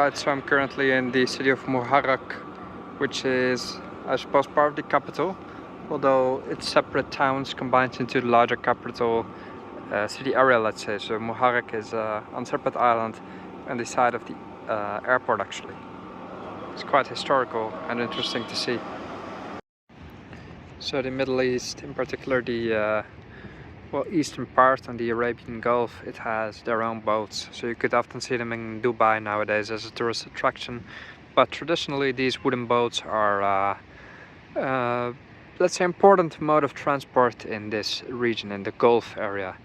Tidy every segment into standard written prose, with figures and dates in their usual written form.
Alright, so I'm currently in the city of Muharraq, which is, I suppose, part of the capital, although it's separate towns combined into the larger capital city area, let's say. So Muharraq is on a separate island on the side of the airport, actually. It's quite historical and interesting to see. So the Middle East, in particular the eastern part on the Arabian Gulf, it has their own boats. So you could often see them in Dubai nowadays as a tourist attraction. But traditionally these wooden boats are, let's say, important mode of transport in this region, in the Gulf area.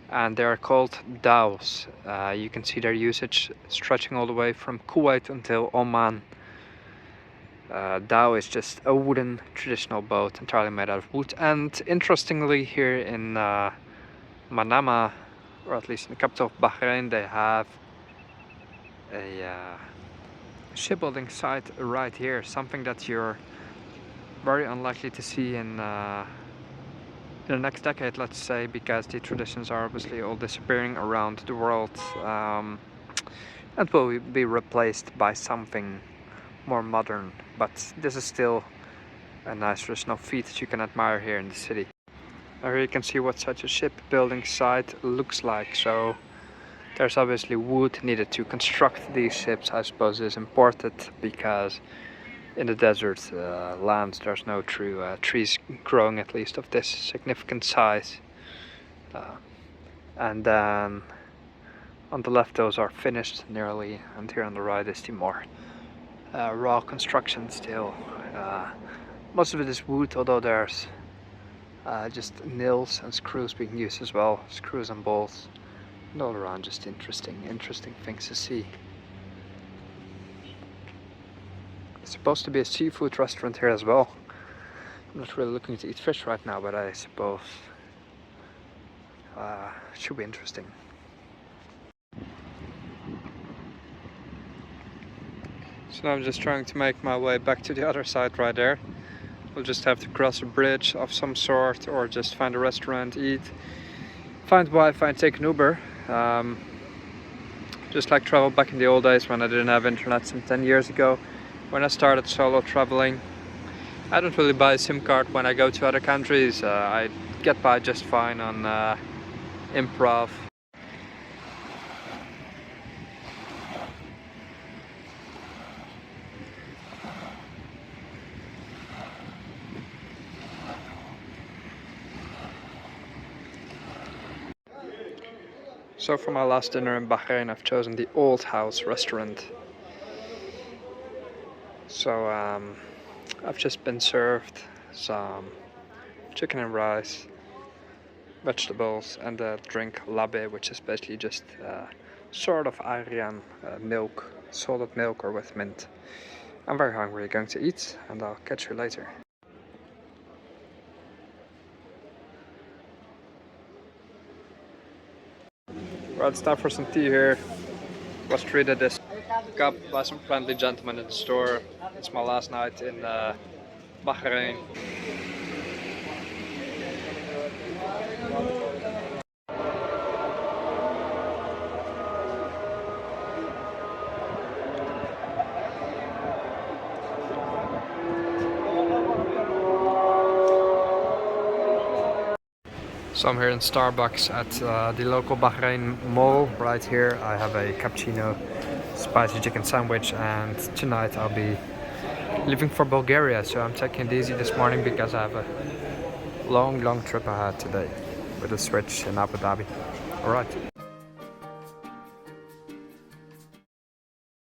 And they are called dhows. You can see their usage stretching all the way from Kuwait until Oman. Dhow is just a wooden traditional boat entirely made out of wood. And interestingly, here in Manama, or at least in the capital of Bahrain, they have a shipbuilding site right here, something that you're very unlikely to see in the next decade, let's say, because the traditions are obviously all disappearing around the world and will be replaced by something more modern. But this is still a nice traditional feat that you can admire here in the city. Now here you can see what such a shipbuilding site looks like. So there's obviously wood needed to construct these ships. I suppose is imported because in the desert lands there's no true trees growing, at least of this significant size. And then on the left those are finished nearly, and here on the right is the more raw construction still. Most of it is wood, although there's just nails and screws being used as well, screws and bolts, and all around just interesting things to see. It's supposed to be a seafood restaurant here as well. I'm not really looking to eat fish right now, but I suppose it should be interesting. So now I'm just trying to make my way back to the other side right there. We'll just have to cross a bridge of some sort, or just find a restaurant, eat, find Wi-Fi and take an Uber. Just like travel back in the old days when I didn't have internet some 10 years ago, when I started solo traveling. I don't really buy a SIM card when I go to other countries. I get by just fine on improv. So for my last dinner in Bahrain, I've chosen the Old House restaurant. So I've just been served some chicken and rice, vegetables, and a drink labe, which is basically just sort of Aryan milk, salted milk or with mint. I'm very hungry, going to eat, and I'll catch you later. Right, it's time for some tea here. Was treated this cup by some friendly gentleman in the store. It's my last night in Bahrain. So I'm here in Starbucks at the local Bahrain mall. Right here I have a cappuccino, spicy chicken sandwich, and tonight I'll be leaving for Bulgaria. So I'm taking it easy this morning because I have a long trip ahead today with a switch in Abu Dhabi. Alright.